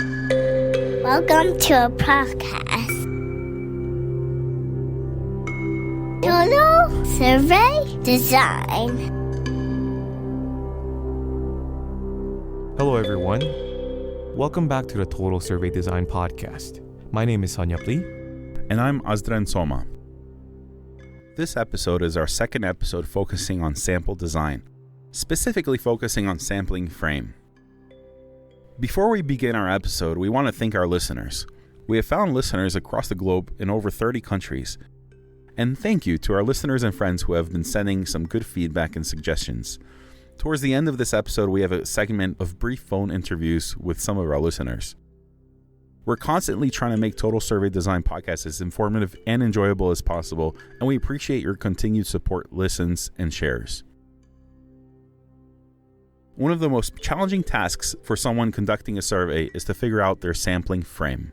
Welcome to a podcast. Total Survey Design. Hello everyone. Welcome back to the Total Survey Design podcast. My name is Sanyap Lee. And I'm Azdran Soma. This episode is our second episode focusing on sample design, specifically focusing on sampling frame. Before we begin our episode, we want to thank our listeners. We have found listeners across the globe in over 30 countries. And thank you to our listeners and friends who have been sending some good feedback and suggestions. Towards the end of this episode, we have a segment of brief phone interviews with some of our listeners. We're constantly trying to make Total Survey Design podcasts as informative and enjoyable as possible, and we appreciate your continued support, listens, and shares. One of the most challenging tasks for someone conducting a survey is to figure out their sampling frame.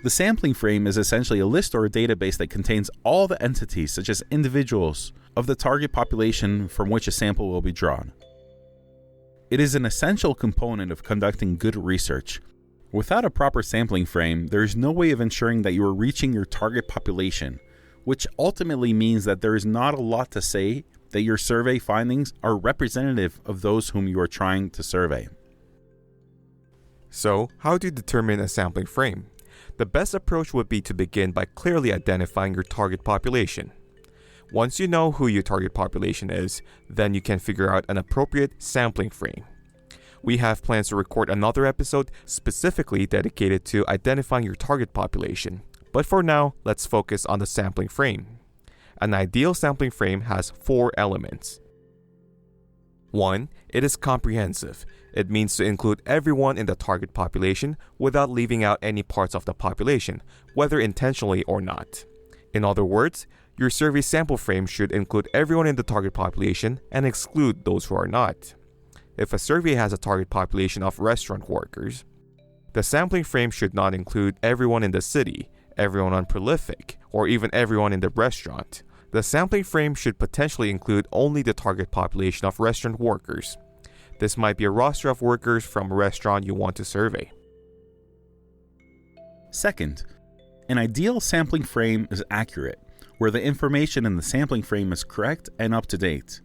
The sampling frame is essentially a list or a database that contains all the entities, such as individuals, of the target population from which a sample will be drawn. It is an essential component of conducting good research. Without a proper sampling frame, there is no way of ensuring that you are reaching your target population, which ultimately means that there is not a lot to say that your survey findings are representative of those whom you are trying to survey. So, how do you determine a sampling frame? The best approach would be to begin by clearly identifying your target population. Once you know who your target population is, then you can figure out an appropriate sampling frame. We have plans to record another episode specifically dedicated to identifying your target population. But for now, let's focus on the sampling frame. An ideal sampling frame has 4 elements. 1. It is comprehensive. It means to include everyone in the target population without leaving out any parts of the population, whether intentionally or not. In other words, your survey sample frame should include everyone in the target population and exclude those who are not. If a survey has a target population of restaurant workers, the sampling frame should not include everyone in the city, everyone on Prolific, or even everyone in the restaurant. The sampling frame should potentially include only the target population of restaurant workers. This might be a roster of workers from a restaurant you want to survey. Second, an ideal sampling frame is accurate, where the information in the sampling frame is correct and up to date.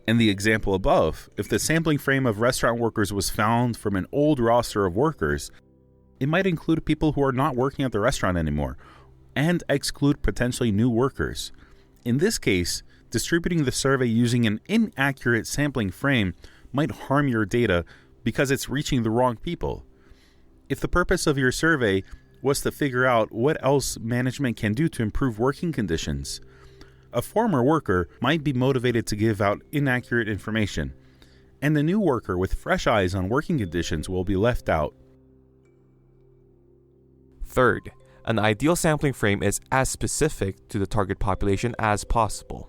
In the example above, if the sampling frame of restaurant workers was found from an old roster of workers, it might include people who are not working at the restaurant anymore, and exclude potentially new workers. In this case, distributing the survey using an inaccurate sampling frame might harm your data because it's reaching the wrong people. If the purpose of your survey was to figure out what else management can do to improve working conditions, a former worker might be motivated to give out inaccurate information, and the new worker with fresh eyes on working conditions will be left out. Third, an ideal sampling frame is as specific to the target population as possible.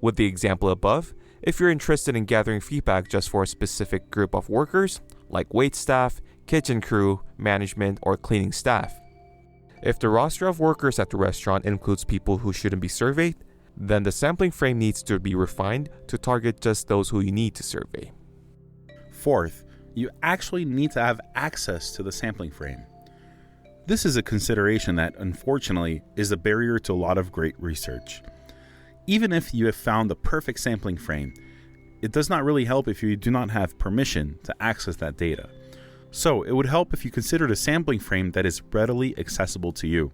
With the example above, if you're interested in gathering feedback just for a specific group of workers, like wait staff, kitchen crew, management, or cleaning staff. If the roster of workers at the restaurant includes people who shouldn't be surveyed, then the sampling frame needs to be refined to target just those who you need to survey. Fourth, you actually need to have access to the sampling frame. This is a consideration that, unfortunately, is a barrier to a lot of great research. Even if you have found the perfect sampling frame, it does not really help if you do not have permission to access that data. So, it would help if you considered a sampling frame that is readily accessible to you.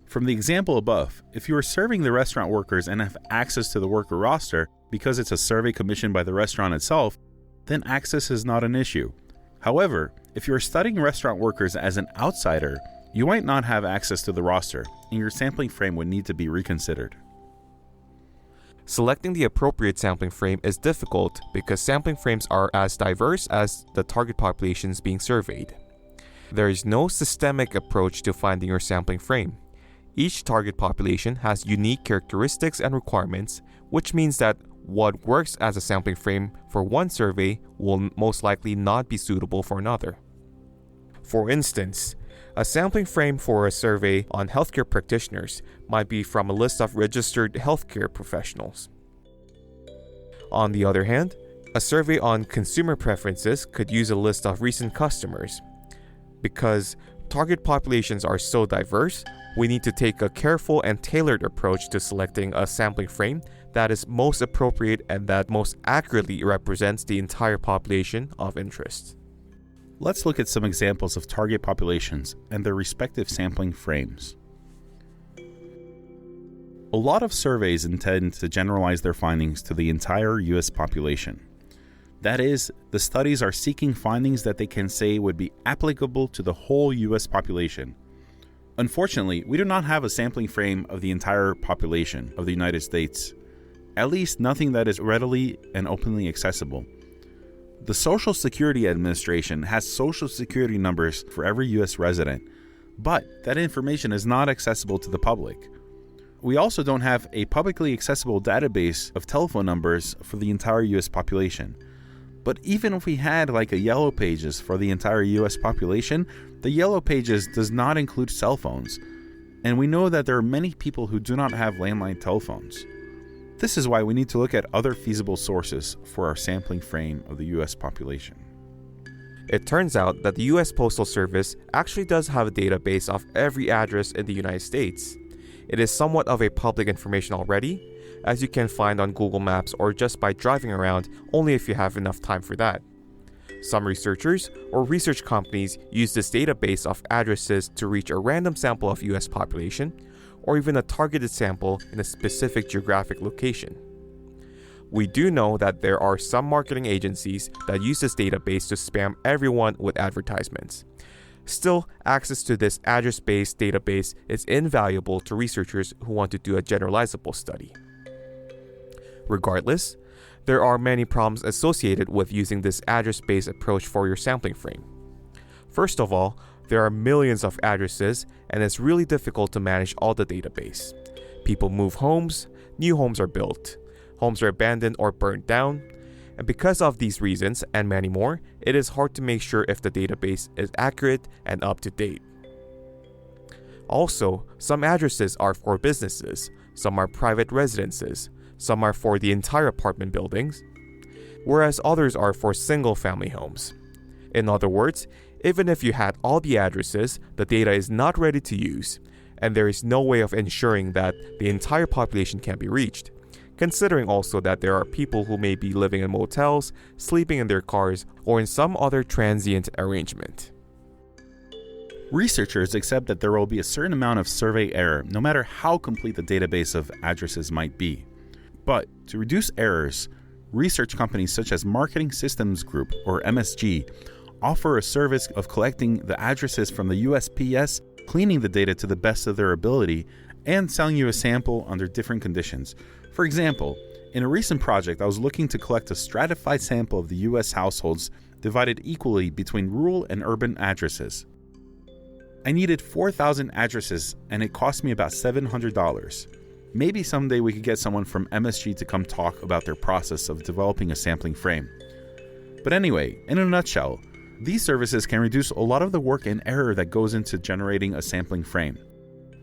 From the example above, if you are serving the restaurant workers and have access to the worker roster because it's a survey commissioned by the restaurant itself, then access is not an issue. However, if you're studying restaurant workers as an outsider, you might not have access to the roster, and your sampling frame would need to be reconsidered. Selecting the appropriate sampling frame is difficult because sampling frames are as diverse as the target populations being surveyed. There is no systemic approach to finding your sampling frame. Each target population has unique characteristics and requirements, which means that what works as a sampling frame for one survey will most likely not be suitable for another. For instance, a sampling frame for a survey on healthcare practitioners might be from a list of registered healthcare professionals. On the other hand, A survey on consumer preferences could use a list of recent customers. Because target populations are so diverse, we need to take a careful and tailored approach to selecting a sampling frame that is most appropriate and that most accurately represents the entire population of interest. Let's look at some examples of target populations and their respective sampling frames. A lot of surveys intend to generalize their findings to the entire US population. That is, the studies are seeking findings that they can say would be applicable to the whole US population. Unfortunately, we do not have a sampling frame of the entire population of the United States, at least nothing that is readily and openly accessible. The Social Security Administration has social security numbers for every US resident, but that information is not accessible to the public. We also don't have a publicly accessible database of telephone numbers for the entire US population. But even if we had like a Yellow Pages for the entire US population, the Yellow Pages does not include cell phones. And we know that there are many people who do not have landline telephones. This is why we need to look at other feasible sources for our sampling frame of the US population. It turns out that the US Postal Service actually does have a database of every address in the United States. It is somewhat of a public information already, as you can find on Google Maps or just by driving around only if you have enough time for that. Some researchers or research companies use this database of addresses to reach a random sample of US population, or even a targeted sample in a specific geographic location. We do know that there are some marketing agencies that use this database to spam everyone with advertisements. Still, access to this address-based database is invaluable to researchers who want to do a generalizable study. Regardless, there are many problems associated with using this address-based approach for your sampling frame. First of all, there are millions of addresses, and it's really difficult to manage all the database. People move homes, new homes are built, homes are abandoned or burned down, and because of these reasons and many more, it is hard to make sure if the database is accurate and up to date. Also, some addresses are for businesses, some are private residences, some are for the entire apartment buildings, whereas others are for single-family homes. In other words, even if you had all the addresses, the data is not ready to use, and there is no way of ensuring that the entire population can be reached, considering also that there are people who may be living in motels, sleeping in their cars, or in some other transient arrangement. Researchers accept that there will be a certain amount of survey error, no matter how complete the database of addresses might be. But to reduce errors, research companies such as Marketing Systems Group, or MSG, offer a service of collecting the addresses from the USPS, cleaning the data to the best of their ability, and selling you a sample under different conditions. For example, in a recent project, I was looking to collect a stratified sample of the US households divided equally between rural and urban addresses. I needed 4,000 addresses, and it cost me about $700. Maybe someday we could get someone from MSG to come talk about their process of developing a sampling frame. But anyway, in a nutshell, these services can reduce a lot of the work and error that goes into generating a sampling frame.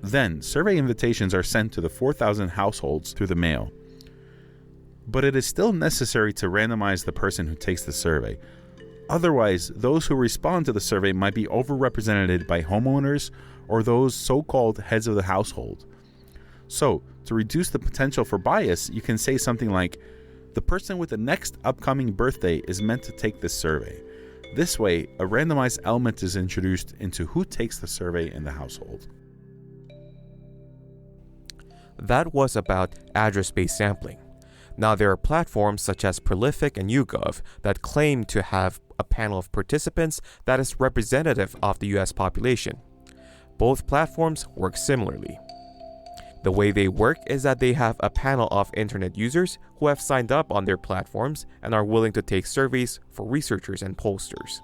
Then, survey invitations are sent to the 4,000 households through the mail. But it is still necessary to randomize the person who takes the survey. Otherwise, those who respond to the survey might be overrepresented by homeowners or those so-called heads of the household. So, to reduce the potential for bias, you can say something like, the person with the next upcoming birthday is meant to take this survey. This way, a randomized element is introduced into who takes the survey in the household. That was about address-based sampling. Now there are platforms such as Prolific and YouGov that claim to have a panel of participants that is representative of the US population. Both platforms work similarly. The way they work is that they have a panel of internet users who have signed up on their platforms and are willing to take surveys for researchers and pollsters.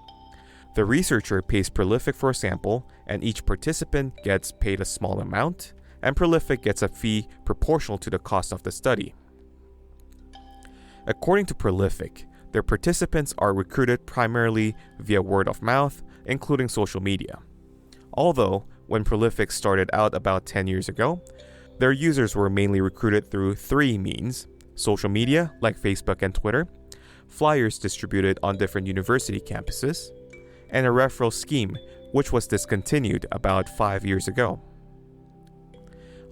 The researcher pays Prolific for a sample, and each participant gets paid a small amount, and Prolific gets a fee proportional to the cost of the study. According to Prolific, their participants are recruited primarily via word of mouth, including social media. Although, when Prolific started out about 10 years ago, their users were mainly recruited through three means: social media, like Facebook and Twitter, flyers distributed on different university campuses, and a referral scheme, which was discontinued about 5 years ago.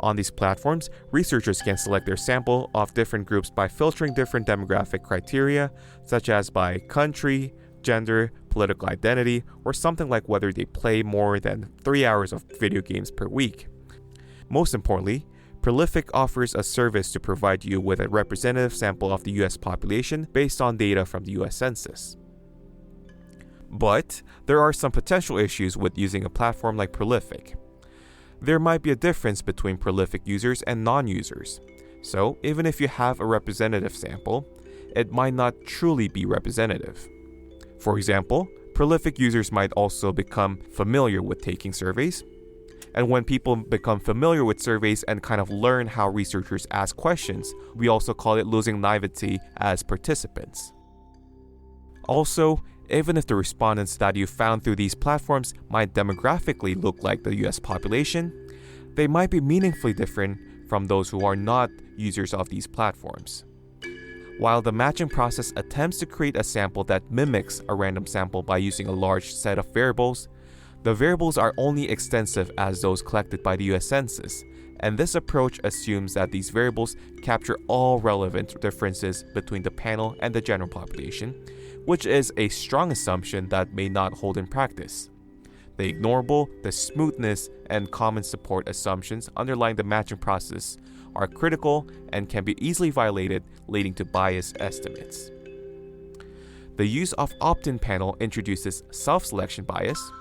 On these platforms, researchers can select their sample of different groups by filtering different demographic criteria, such as by country, gender, political identity, or something like whether they play more than 3 hours of video games per week. Most importantly, Prolific offers a service to provide you with a representative sample of the US population based on data from the US Census. But there are some potential issues with using a platform like Prolific. There might be a difference between Prolific users and non-users. So, even if you have a representative sample, it might not truly be representative. For example, Prolific users might also become familiar with taking surveys. And when people become familiar with surveys and kind of learn how researchers ask questions, we also call it losing naivety as participants. Also, even if the respondents that you found through these platforms might demographically look like the US population, they might be meaningfully different from those who are not users of these platforms. While the matching process attempts to create a sample that mimics a random sample by using a large set of variables, the variables are only extensive as those collected by the US Census, and this approach assumes that these variables capture all relevant differences between the panel and the general population, which is a strong assumption that may not hold in practice. The ignorable, the smoothness, and common support assumptions underlying the matching process are critical and can be easily violated, leading to biased estimates. The use of opt-in panel introduces self-selection bias,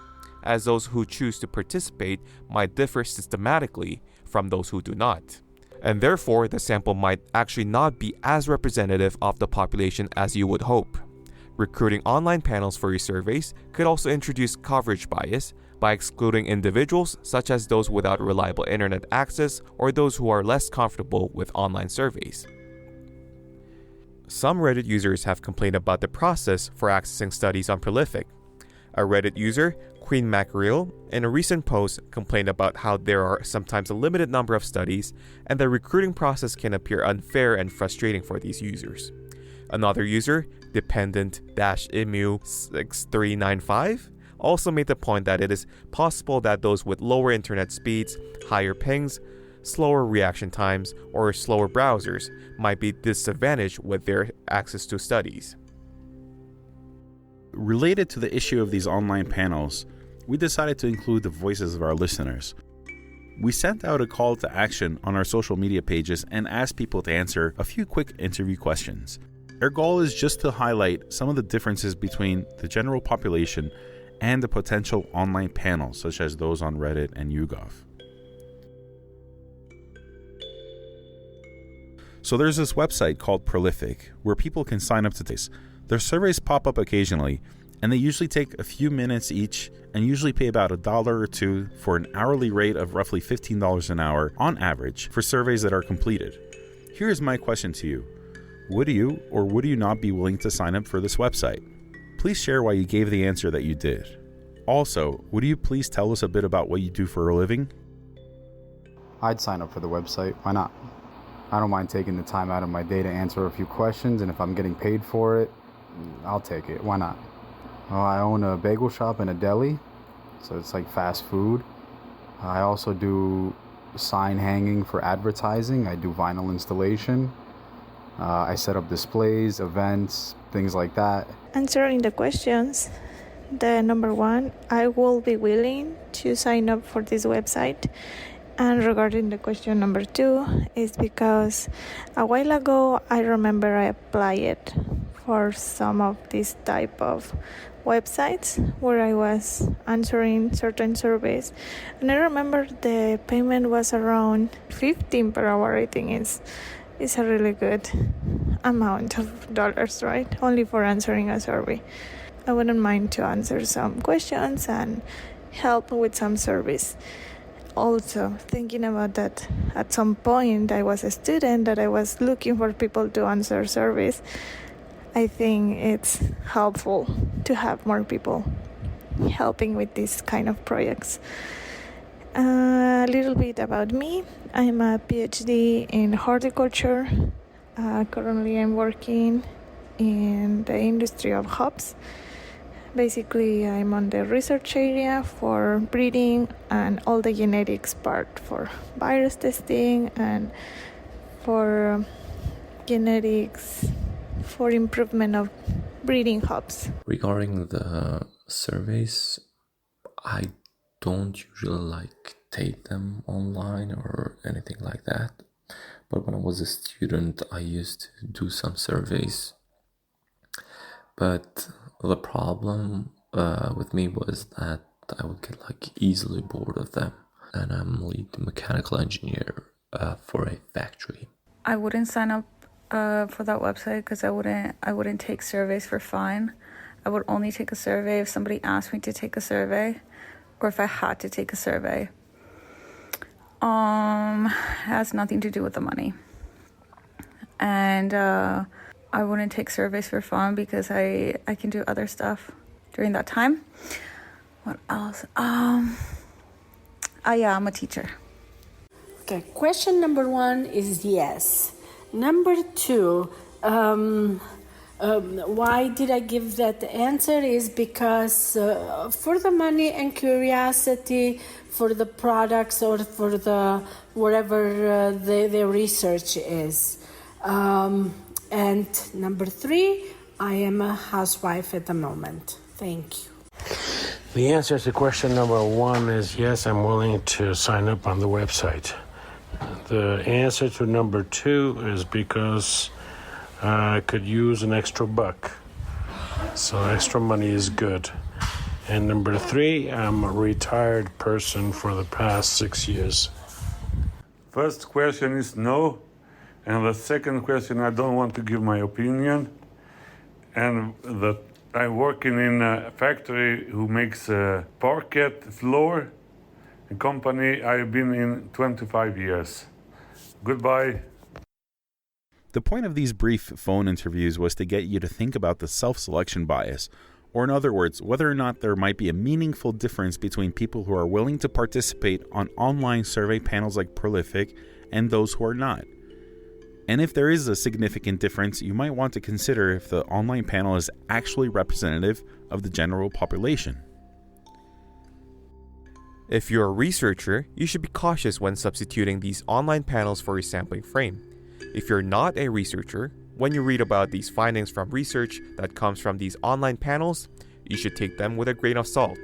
as those who choose to participate might differ systematically from those who do not. And therefore, the sample might actually not be as representative of the population as you would hope. Recruiting online panels for your surveys could also introduce coverage bias by excluding individuals such as those without reliable internet access or those who are less comfortable with online surveys. Some Reddit users have complained about the process for accessing studies on Prolific. A Reddit user, Queen Mackerel, in a recent post complained about how there are sometimes a limited number of studies and the recruiting process can appear unfair and frustrating for these users. Another user, Dependent-Emu6395, also made the point that it is possible that those with lower internet speeds, higher pings, slower reaction times, or slower browsers might be disadvantaged with their access to studies. Related to the issue of these online panels, we decided to include the voices of our listeners. We sent out a call to action on our social media pages and asked people to answer a few quick interview questions. Our goal is just to highlight some of the differences between the general population and the potential online panels, such as those on Reddit and YouGov. So there's this website called Prolific, where people can sign up to this. Their surveys pop up occasionally, and they usually take a few minutes each and usually pay about $1 or $2 for an hourly rate of roughly $15 an hour on average for surveys that are completed. Here's my question to you. Would you or would you not be willing to sign up for this website? Please share why you gave the answer that you did. Also, would you please tell us a bit about what you do for a living? I'd sign up for the website. Why not? I don't mind taking the time out of my day to answer a few questions, and if I'm getting paid for it, I'll take it. Why not? Well, I own a bagel shop and a deli, so it's like fast food. I also do sign hanging for advertising. I do vinyl installation. I set up displays, events, things like that. Answering the questions, the number one, I will be willing to sign up for this website. And regarding the question number two, is because a while ago I remember I applied for some of this type of websites where I was answering certain surveys, and I remember the payment was around $15 per hour. I think it's a really good amount of dollars, right? Only for answering a survey. I wouldn't mind to answer some questions and help with some surveys. Also, thinking about that, at some point I was a student that I was looking for people to answer surveys. I think it's helpful to have more people helping with these kind of projects. A little bit about me. I'm a PhD in horticulture. Currently I'm working in the industry of hops. Basically, I'm on the research area for breeding and all the genetics part for virus testing and for genetics for improvement of breeding hops. Regarding the surveys, I don't usually take them online or anything like that. But when I was a student, I used to do some surveys. But the problem with me was that I would get easily bored of them. And I'm lead mechanical engineer for a factory. I wouldn't sign up for that website because I wouldn't take surveys for fun. I would only take a survey if somebody asked me to take a survey or if I had to take a survey. It has nothing to do with the money. And I wouldn't take surveys for fun because I can do other stuff during that time. What else? Yeah, I'm a teacher. Okay, question number 1 is yes. Number 2, why did I give that answer is because for the money and curiosity for the products or for the whatever the research is. And number 3, I am a housewife at the moment. Thank you. The answer to question number 1 is yes, I'm willing to sign up on the website. The answer to number 2 is because I could use an extra buck. So extra money is good. And number 3, I'm a retired person for the past 6 years. First question is no. And the second question, I don't want to give my opinion. And I'm working in a factory who makes a parquet floor, a company I've been in 25 years. Goodbye. The point of these brief phone interviews was to get you to think about the self-selection bias, or in other words, whether or not there might be a meaningful difference between people who are willing to participate on online survey panels like Prolific and those who are not. And if there is a significant difference, you might want to consider if the online panel is actually representative of the general population. If you're a researcher, you should be cautious when substituting these online panels for your sampling frame. If you're not a researcher, when you read about these findings from research that comes from these online panels, you should take them with a grain of salt.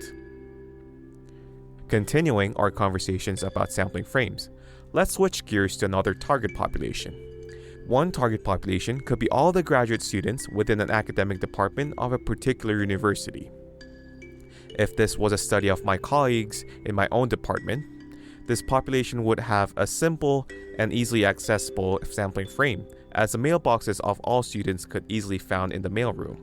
Continuing our conversations about sampling frames, let's switch gears to another target population. One target population could be all the graduate students within an academic department of a particular university. If this was a study of my colleagues in my own department, this population would have a simple and easily accessible sampling frame, as the mailboxes of all students could easily be found in the mailroom.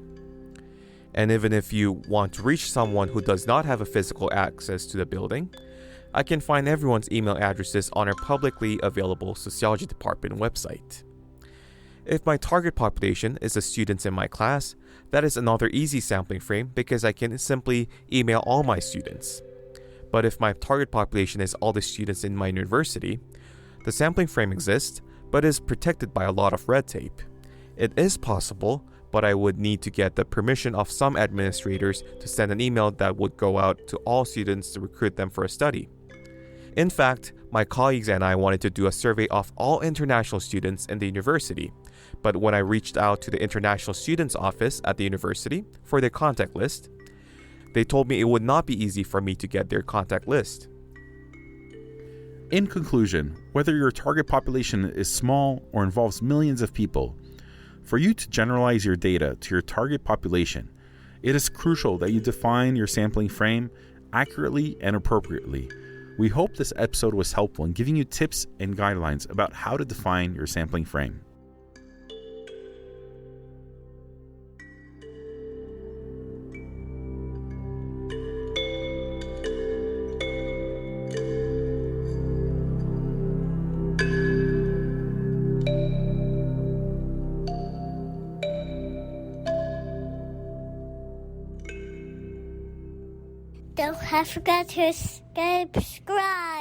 And even if you want to reach someone who does not have a physical access to the building, I can find everyone's email addresses on our publicly available sociology department website. If my target population is the students in my class, that is another easy sampling frame because I can simply email all my students. But if my target population is all the students in my university, the sampling frame exists, but is protected by a lot of red tape. It is possible, but I would need to get the permission of some administrators to send an email that would go out to all students to recruit them for a study. In fact, my colleagues and I wanted to do a survey of all international students in the university, but when I reached out to the international students office at the university for their contact list, they told me it would not be easy for me to get their contact list. In conclusion, whether your target population is small or involves millions of people, for you to generalize your data to your target population, it is crucial that you define your sampling frame accurately and appropriately. We hope this episode was helpful in giving you tips and guidelines about how to define your sampling frame. Don't forget to subscribe.